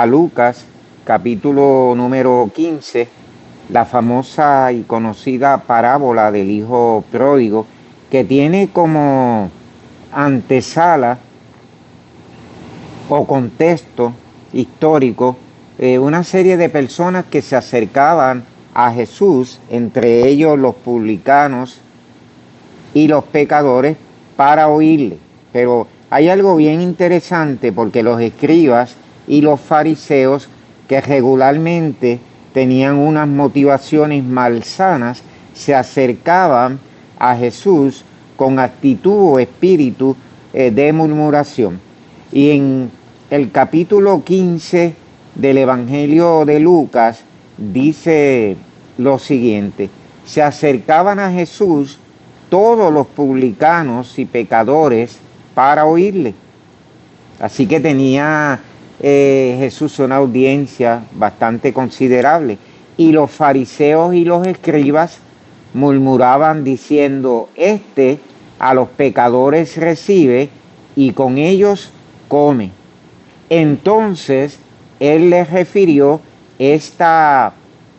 a Lucas, capítulo número 15, la famosa y conocida parábola del hijo pródigo, que tiene como antesala o contexto histórico una serie de personas que se acercaban a Jesús, entre ellos los publicanos y los pecadores, para oírle. Pero hay algo bien interesante, porque los escribas y los fariseos, que regularmente tenían unas motivaciones malsanas, se acercaban a Jesús con actitud o espíritu de murmuración. Y en el capítulo 15 del Evangelio de Lucas dice lo siguiente: se acercaban a Jesús todos los publicanos y pecadores para oírle. Así que tenía Jesús una audiencia bastante considerable. Y los fariseos y los escribas murmuraban diciendo: este a los pecadores recibe y con ellos come. Entonces él les refirió esta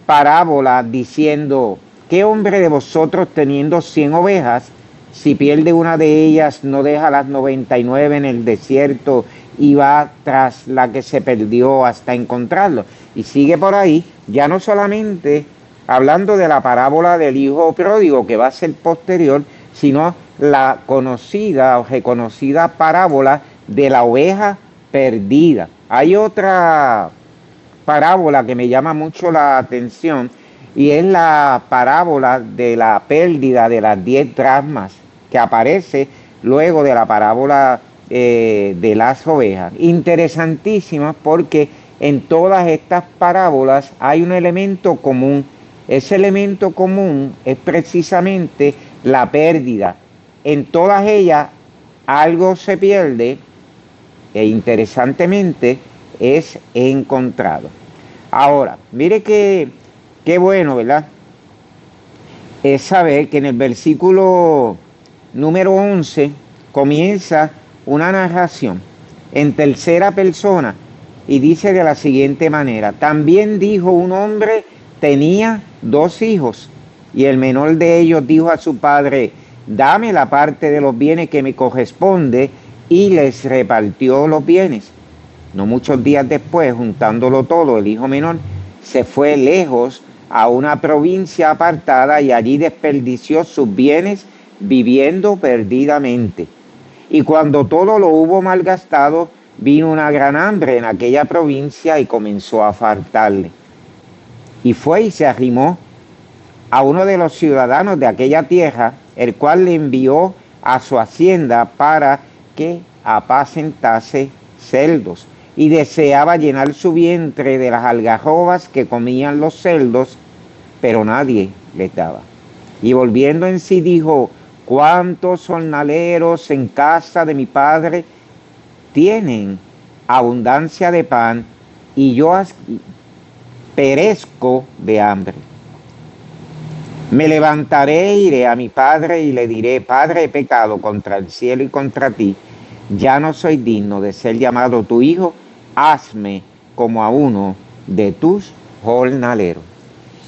parábola diciendo: ¿qué hombre de vosotros, teniendo 100 ovejas, si pierde una de ellas, no deja las 99 en el desierto y va tras la que se perdió hasta encontrarlo? Y sigue por ahí, ya no solamente hablando de la parábola del hijo pródigo, que va a ser posterior, sino la conocida o reconocida parábola de la oveja perdida. Hay otra parábola que me llama mucho la atención, y es la parábola de la pérdida de las 10 dracmas, que aparece luego de la parábola de las ovejas. Interesantísima, porque en todas estas parábolas hay un elemento común. Ese elemento común es precisamente la pérdida. En todas ellas algo se pierde e interesantemente es encontrado. Ahora, mire qué bueno, ¿verdad? Es saber que en el versículo número 11 comienza una narración en tercera persona y dice de la siguiente manera: también dijo un hombre tenía 2 hijos, y el menor de ellos dijo a su padre: dame la parte de los bienes que me corresponde, y les repartió los bienes. No muchos días después, juntándolo todo, el hijo menor se fue lejos a una provincia apartada y allí desperdició sus bienes viviendo perdidamente. Y cuando todo lo hubo malgastado, vino una gran hambre en aquella provincia y comenzó a faltarle. Y fue y se arrimó a uno de los ciudadanos de aquella tierra, el cual le envió a su hacienda para que apacentase cerdos, y deseaba llenar su vientre de las algarrobas que comían los cerdos, pero nadie les daba. Y volviendo en sí dijo: ¿cuántos jornaleros en casa de mi padre tienen abundancia de pan, y yo perezco de hambre? Me levantaré e iré a mi padre y le diré: Padre, he pecado contra el cielo y contra ti, ya no soy digno de ser llamado tu hijo, hazme como a uno de tus jornaleros.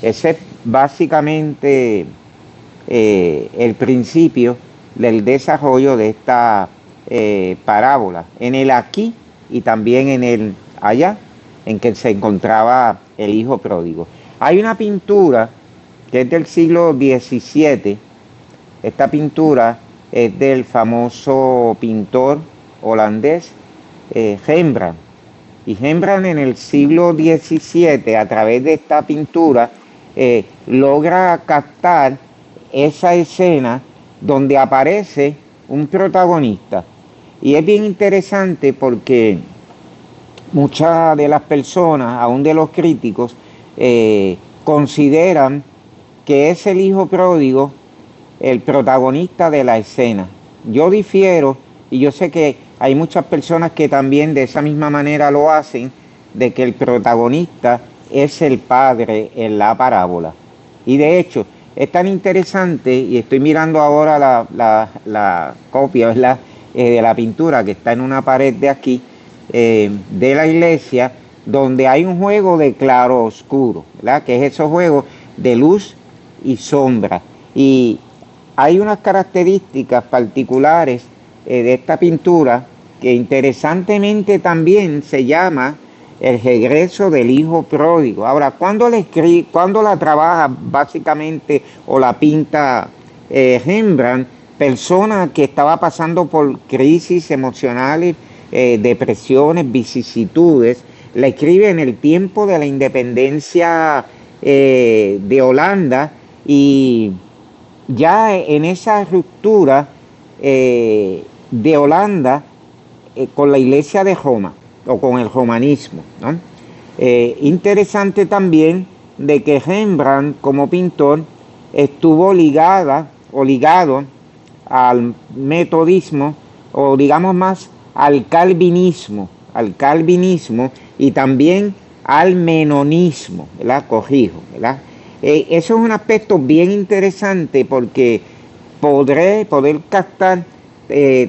Ese es básicamente el principio del desarrollo de esta parábola, en el aquí y también en el allá, en que se encontraba el hijo pródigo. Hay una pintura que es del siglo XVII. Esta pintura es del famoso pintor holandés Rembrandt. Y Rembrandt en el siglo XVII, a través de esta pintura, logra captar esa escena donde aparece un protagonista. Y es bien interesante porque muchas de las personas, aún de los críticos, consideran que es el hijo pródigo el protagonista de la escena. Yo difiero, y yo sé que hay muchas personas que también de esa misma manera lo hacen, de que el protagonista es el padre en la parábola. Y de hecho, es tan interesante, y estoy mirando ahora la copia, ¿verdad?, de la pintura que está en una pared de aquí, de la iglesia, donde hay un juego de claro-oscuro, ¿verdad? Que es esos juegos de luz y sombra. Y hay unas características particulares de esta pintura que interesantemente también se llama el regreso del hijo pródigo. Ahora, ¿cuándo la trabaja básicamente o la pinta Rembrandt? Persona que estaba pasando por crisis emocionales, depresiones, vicisitudes, la escribe en el tiempo de la independencia de Holanda, y ya en esa ruptura de Holanda con la iglesia de Roma o con el romanismo, ¿no? Interesante también de que Rembrandt como pintor estuvo ligado al metodismo, o digamos más al calvinismo y también al menonismo, ¿verdad? Corrijo, ¿verdad? Eso es un aspecto bien interesante porque poder captar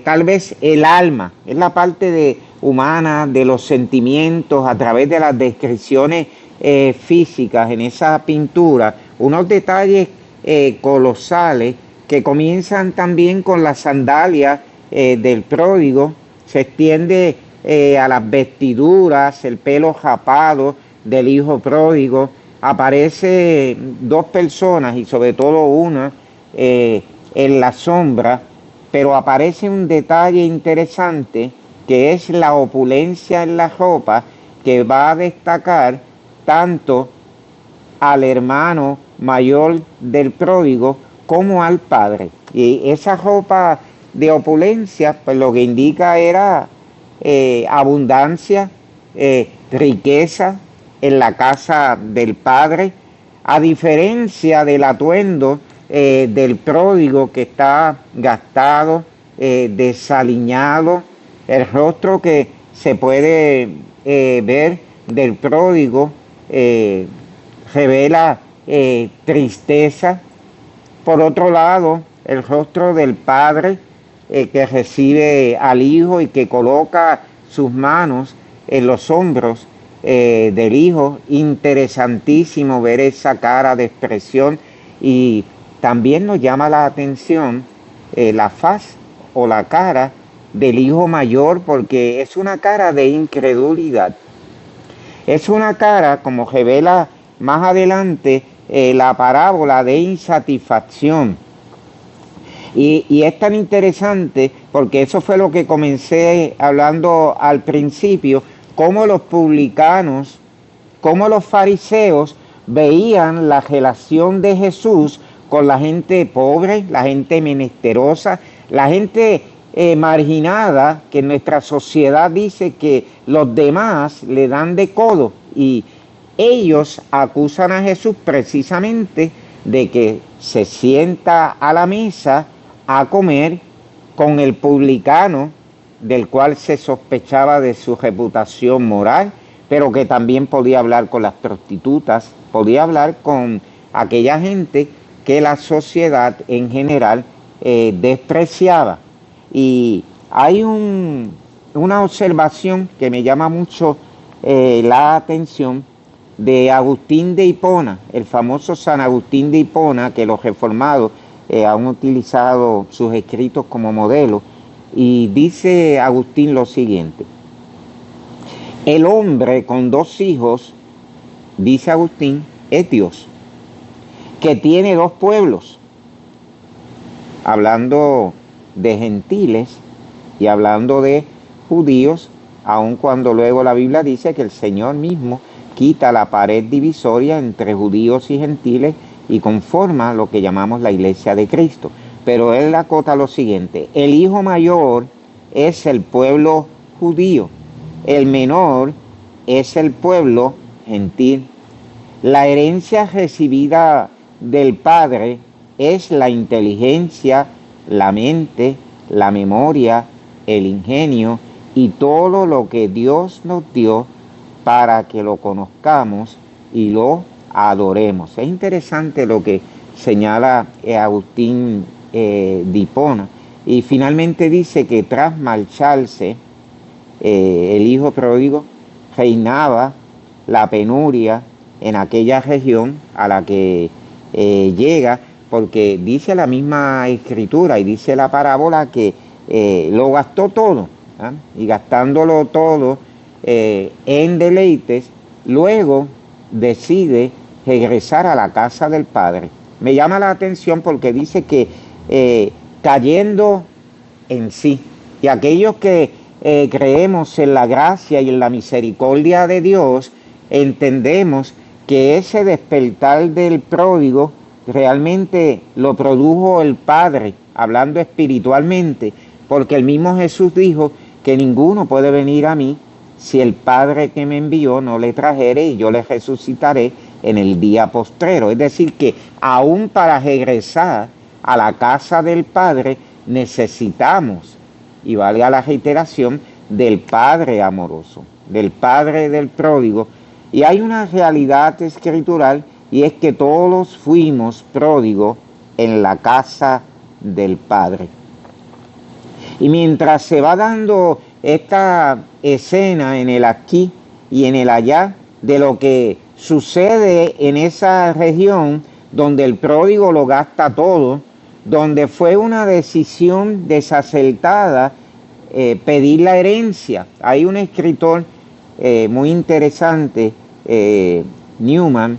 tal vez el alma, es la parte humana de los sentimientos a través de las descripciones físicas en esa pintura, unos detalles colosales que comienzan también con las sandalias del pródigo, se extiende a las vestiduras, el pelo rapado del hijo pródigo, aparece dos personas y sobre todo una en la sombra, pero aparece un detalle interesante que es la opulencia en la ropa, que va a destacar tanto al hermano mayor del pródigo como al padre. Y esa ropa de opulencia, pues lo que indica era abundancia, riqueza en la casa del padre, a diferencia del atuendo del pródigo, que está gastado, desaliñado. El rostro que se puede ver del pródigo revela tristeza. Por otro lado, el rostro del padre que recibe al hijo y que coloca sus manos en los hombros del hijo. Interesantísimo ver esa cara de expresión, y también nos llama la atención la faz o la cara del hijo mayor, porque es una cara de incredulidad. Es una cara, como revela más adelante la parábola, de insatisfacción. Y es tan interesante porque eso fue lo que comencé hablando al principio, cómo los publicanos, cómo los fariseos veían la relación de Jesús con la gente pobre, la gente menesterosa, la gente marginada, que nuestra sociedad dice que los demás le dan de codo, y ellos acusan a Jesús precisamente de que se sienta a la mesa a comer con el publicano, del cual se sospechaba de su reputación moral, pero que también podía hablar con las prostitutas, podía hablar con aquella gente que la sociedad en general despreciaba. Y hay una observación que me llama mucho la atención, de Agustín de Hipona, el famoso San Agustín de Hipona, que los reformados han utilizado sus escritos como modelo. Y dice Agustín lo siguiente: el hombre con dos hijos, dice Agustín, es Dios, que tiene dos pueblos, hablando de gentiles y hablando de judíos, aun cuando luego la Biblia dice que el Señor mismo quita la pared divisoria entre judíos y gentiles y conforma lo que llamamos la iglesia de Cristo. Pero él acota lo siguiente: el hijo mayor es el pueblo judío, el menor es el pueblo gentil. La herencia recibida del Padre es la inteligencia, la mente, la memoria, el ingenio y todo lo que Dios nos dio para que lo conozcamos y lo adoremos. Es interesante lo que señala Agustín de Hipona. Y finalmente dice que tras marcharse el hijo pródigo, reinaba la penuria en aquella región a la que llega, porque dice la misma escritura y dice la parábola que lo gastó todo, ¿ah? Y gastándolo todo en deleites, luego decide regresar a la casa del Padre. Me llama la atención porque dice que cayendo en sí, y aquellos que creemos en la gracia y en la misericordia de Dios, entendemos que ese despertar del pródigo realmente lo produjo el Padre, hablando espiritualmente, porque el mismo Jesús dijo que ninguno puede venir a mí si el Padre que me envió no le trajere, y yo le resucitaré en el día postrero. Es decir, que aún para regresar a la casa del Padre necesitamos, y valga la reiteración, del Padre amoroso, del Padre del pródigo. Y hay una realidad escritural, y es que todos fuimos pródigos en la casa del Padre. Y mientras se va dando esta escena en el aquí y en el allá de lo que sucede en esa región donde el pródigo lo gasta todo, donde fue una decisión desacertada pedir la herencia. Hay un escritor muy interesante, Newman,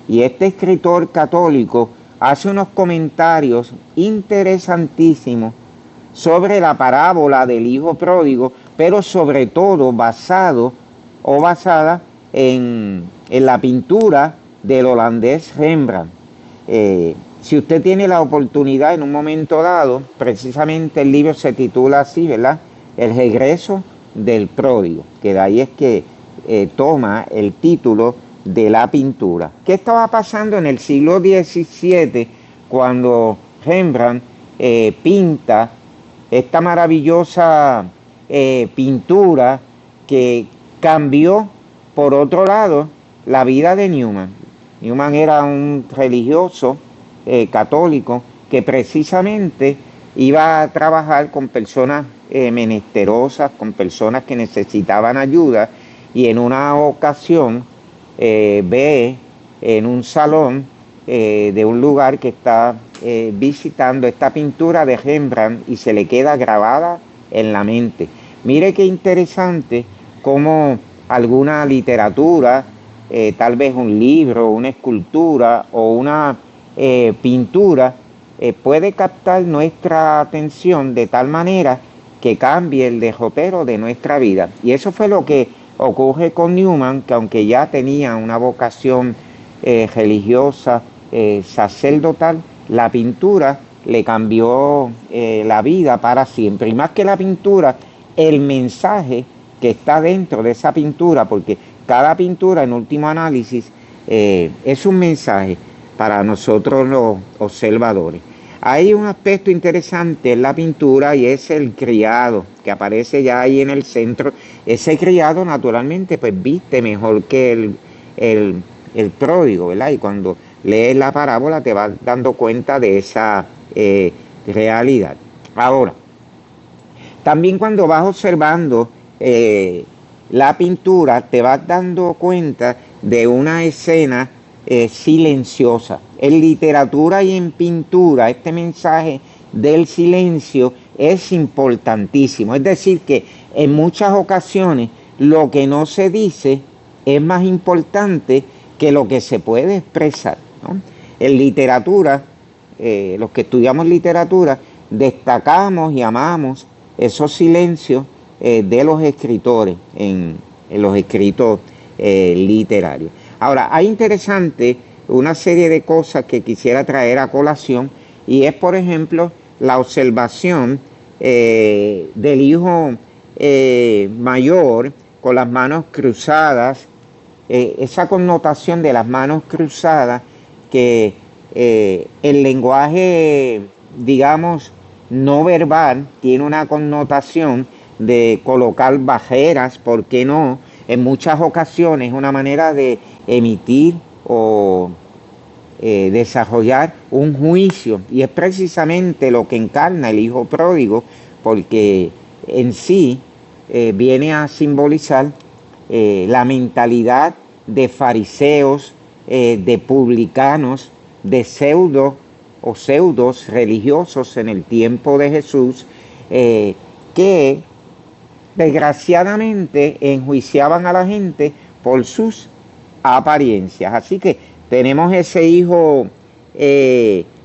y este escritor católico hace unos comentarios interesantísimos sobre la parábola del hijo pródigo, pero sobre todo basada en la pintura del holandés Rembrandt. Si usted tiene la oportunidad en un momento dado, precisamente el libro se titula así, ¿verdad? El regreso del pródigo, que de ahí es que toma el título de la pintura. ¿Qué estaba pasando en el siglo XVII cuando Rembrandt pinta esta maravillosa pintura que cambió, por otro lado, la vida de Newman? Newman era un religioso católico que precisamente iba a trabajar con personas menesterosas, con personas que necesitaban ayuda, y en una ocasión ve en un salón de un lugar que está visitando esta pintura de Rembrandt y se le queda grabada en la mente. Mire qué interesante cómo alguna literatura, tal vez un libro, una escultura o una pintura puede captar nuestra atención de tal manera que cambie el derrotero de nuestra vida. Y eso fue lo que ocurre con Newman, que aunque ya tenía una vocación religiosa, sacerdotal, la pintura le cambió la vida para siempre. Y más que la pintura, el mensaje que está dentro de esa pintura, porque cada pintura en último análisis es un mensaje para nosotros los observadores. Hay un aspecto interesante en la pintura, y es el criado que aparece ya ahí en el centro. Ese criado naturalmente pues viste mejor que el pródigo, ¿verdad? Y cuando lees la parábola te vas dando cuenta de esa realidad. Ahora, también cuando vas observando la pintura te vas dando cuenta de una escena silenciosa. En literatura y en pintura este mensaje del silencio es importantísimo. Es decir, que en muchas ocasiones lo que no se dice es más importante que lo que se puede expresar, ¿no? En literatura, los que estudiamos literatura, destacamos y amamos esos silencios de los escritores en los escritos literarios. Ahora, hay interesante una serie de cosas que quisiera traer a colación, y es, por ejemplo, la observación del hijo mayor con las manos cruzadas, esa connotación de las manos cruzadas que el lenguaje, digamos, no verbal tiene una connotación de colocar barreras, ¿por qué no? En muchas ocasiones una manera de emitir o desarrollar un juicio, y es precisamente lo que encarna el hijo pródigo, porque en sí viene a simbolizar la mentalidad de fariseos, de publicanos, de pseudos religiosos en el tiempo de Jesús, que desgraciadamente enjuiciaban a la gente por sus apariencias. Así que tenemos ese hijo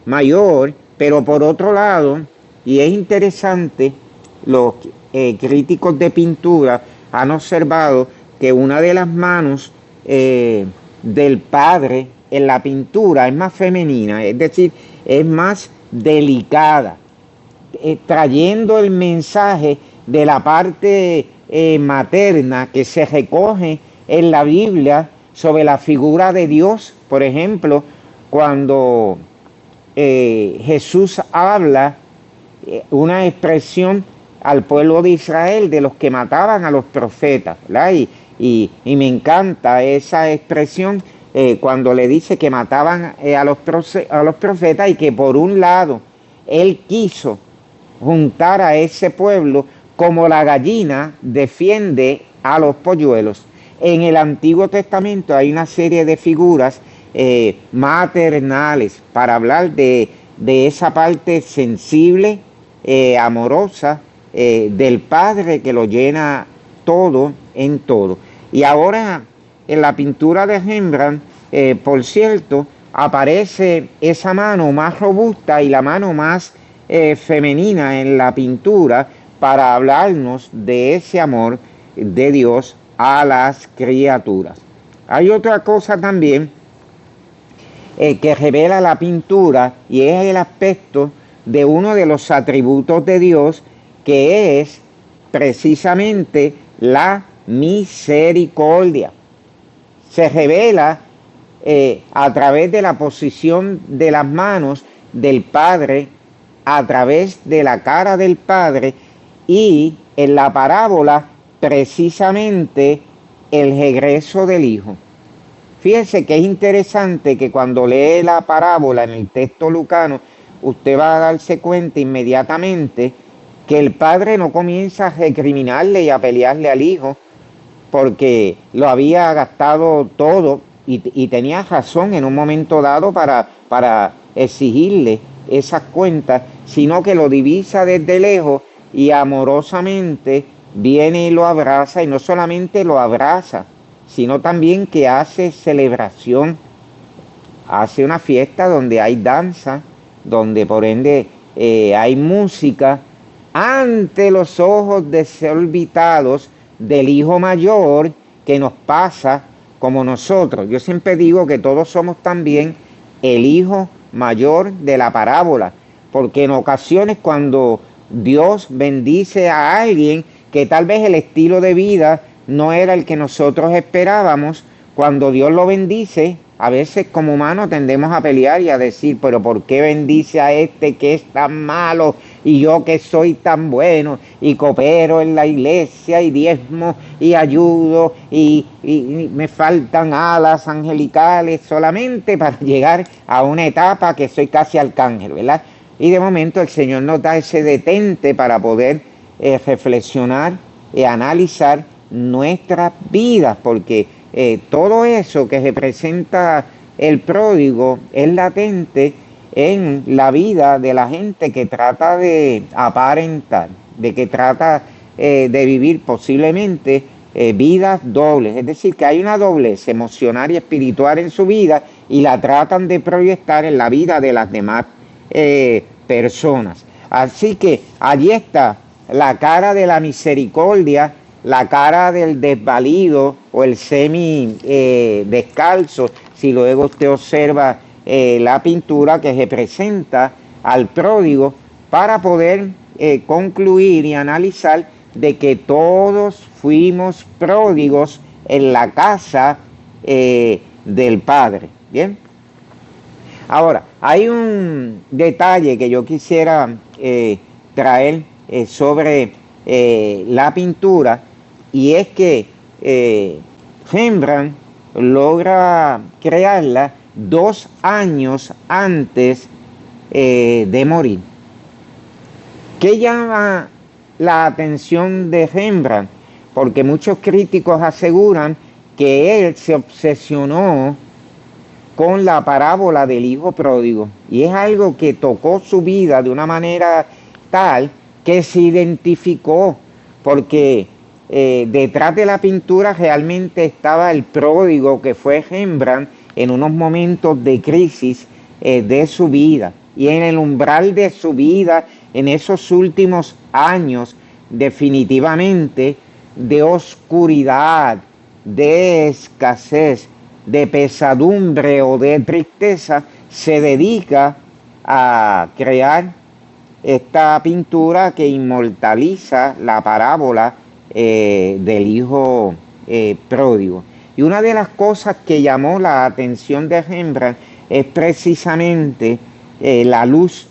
mayor, pero por otro lado, y es interesante, los críticos de pintura han observado que una de las manos del padre en la pintura es más femenina, es decir, es más delicada, trayendo el mensaje de la parte materna que se recoge en la Biblia sobre la figura de Dios. Por ejemplo, cuando Jesús habla una expresión al pueblo de Israel de los que mataban a los profetas, ¿verdad? Y me encanta esa expresión cuando le dice que mataban a los profetas, y que por un lado él quiso juntar a ese pueblo como la gallina defiende a los polluelos. En el Antiguo Testamento hay una serie de figuras maternales para hablar de esa parte sensible, amorosa del Padre, que lo llena todo en todo. Y ahora en la pintura de Rembrandt, por cierto, aparece esa mano más robusta y la mano más femenina en la pintura para hablarnos de ese amor de Dios a las criaturas. Hay otra cosa también que revela la pintura, y es el aspecto de uno de los atributos de Dios, que es precisamente la misericordia. Se revela a través de la posición de las manos del Padre, a través de la cara del Padre, y en la parábola precisamente el regreso del Hijo. Fíjense que es interesante que cuando lee la parábola en el texto lucano, usted va a darse cuenta inmediatamente que el padre no comienza a recriminarle y a pelearle al hijo porque lo había gastado todo, y tenía razón en un momento dado para exigirle esas cuentas, sino que lo divisa desde lejos y amorosamente viene y lo abraza, y no solamente lo abraza, sino también que hace celebración, hace una fiesta donde hay danza, donde por ende hay música, ante los ojos desorbitados del hijo mayor, que nos pasa como nosotros. Yo siempre digo que todos somos también el hijo mayor de la parábola, porque en ocasiones cuando Dios bendice a alguien que tal vez el estilo de vida no era el que nosotros esperábamos, cuando Dios lo bendice, a veces como humanos tendemos a pelear y a decir, pero ¿por qué bendice a este que es tan malo y yo que soy tan bueno y coopero en la iglesia y diezmo y ayudo y me faltan alas angelicales solamente para llegar a una etapa que soy casi arcángel, ¿verdad? Y de momento el Señor nos da ese detente para poder reflexionar y analizar nuestras vidas, porque todo eso que representa el pródigo es latente en la vida de la gente que trata de aparentar, de que trata de vivir posiblemente vidas dobles, es decir, que hay una doblez emocional y espiritual en su vida y la tratan de proyectar en la vida de las demás personas. Así que allí está la cara de la misericordia, la cara del desvalido o el semi descalzo, si luego usted observa la pintura que representa al pródigo, para poder concluir y analizar de que todos fuimos pródigos en la casa del Padre. Bien. Ahora, hay un detalle que yo quisiera traer sobre la pintura, y es que Rembrandt logra crearla 2 años antes de morir. ¿Qué llama la atención de Rembrandt? Porque muchos críticos aseguran que él se obsesionó con la parábola del hijo pródigo, y es algo que tocó su vida de una manera tal que se identificó, porque detrás de la pintura realmente estaba el pródigo, que fue Rembrandt, en unos momentos de crisis de su vida, y en el umbral de su vida, en esos últimos años, definitivamente, de oscuridad, de escasez, de pesadumbre o de tristeza, se dedica a crear esta pintura que inmortaliza la parábola del hijo pródigo. Y una de las cosas que llamó la atención de Rembrandt es precisamente la luz,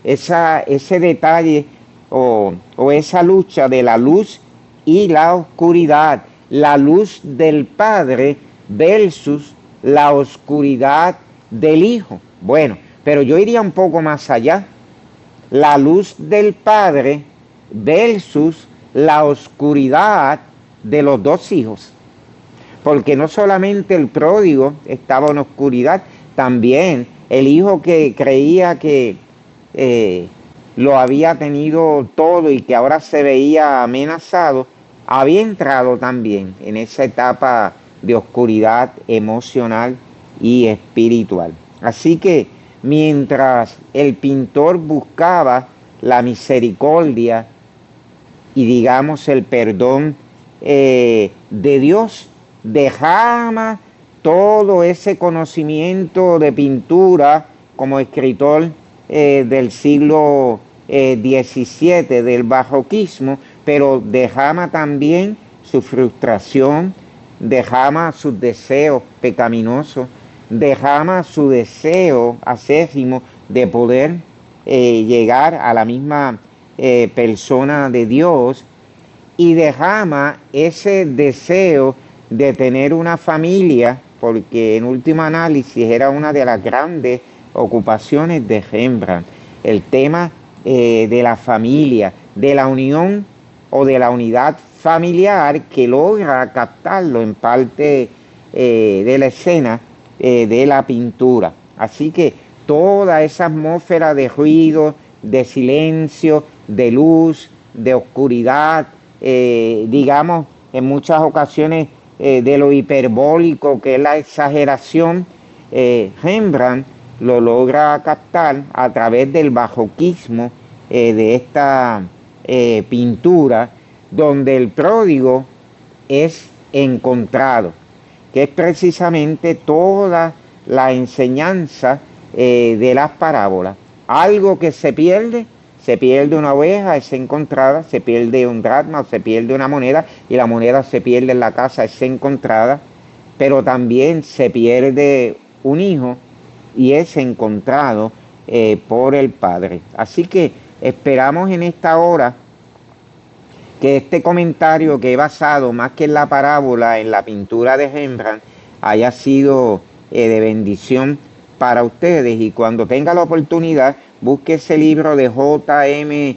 ese detalle o esa lucha de la luz y la oscuridad, la luz del Padre versus la oscuridad del Hijo. Bueno, pero yo iría un poco más allá. La luz del Padre versus la oscuridad de los dos hijos. Porque no solamente el pródigo estaba en oscuridad, también el hijo que creía que lo había tenido todo y que ahora se veía amenazado, había entrado también en esa etapa de oscuridad emocional y espiritual. Así que mientras el pintor buscaba la misericordia y digamos el perdón de Dios, dejaba todo ese conocimiento de pintura como escritor del siglo XVII, del barroquismo, pero dejaba también su frustración, dejaba sus deseos pecaminosos, dejaba su deseo acérrimo de poder llegar a la misma persona de Dios, y dejaba ese deseo de tener una familia, porque en último análisis era una de las grandes ocupaciones de Rembrandt, el tema de la familia, de la unión o de la unidad familiar, que logra captarlo en parte de la escena de la pintura. Así que toda esa atmósfera de ruido, de silencio, de luz, de oscuridad, digamos en muchas ocasiones de lo hiperbólico que es la exageración, Rembrandt lo logra captar a través del barroquismo de esta pintura, donde el pródigo es encontrado, que es precisamente toda la enseñanza de las parábolas. Algo que se pierde una oveja, es encontrada, se pierde un dracma o se pierde una moneda, y la moneda se pierde en la casa, es encontrada, pero también se pierde un hijo y es encontrado por el Padre. Así que esperamos en esta hora que este comentario, que he basado más que en la parábola, en la pintura de Rembrandt, haya sido de bendición para ustedes. Y cuando tenga la oportunidad, busque ese libro de J.M.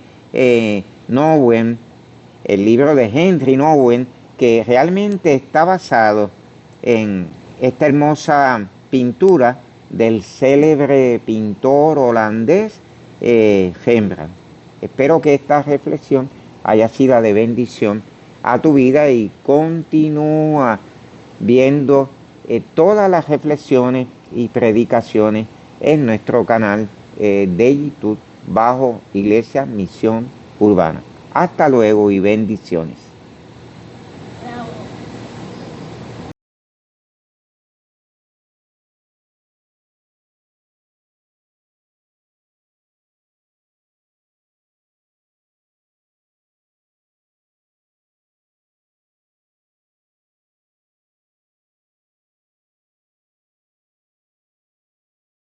Nouwen, el libro de Henry Nouwen, que realmente está basado en esta hermosa pintura del célebre pintor holandés Rembrandt. Espero que esta reflexión haya sido de bendición a tu vida, y continúa viendo todas las reflexiones y predicaciones en nuestro canal de YouTube bajo Iglesia Misión Urbana. Hasta luego y bendiciones.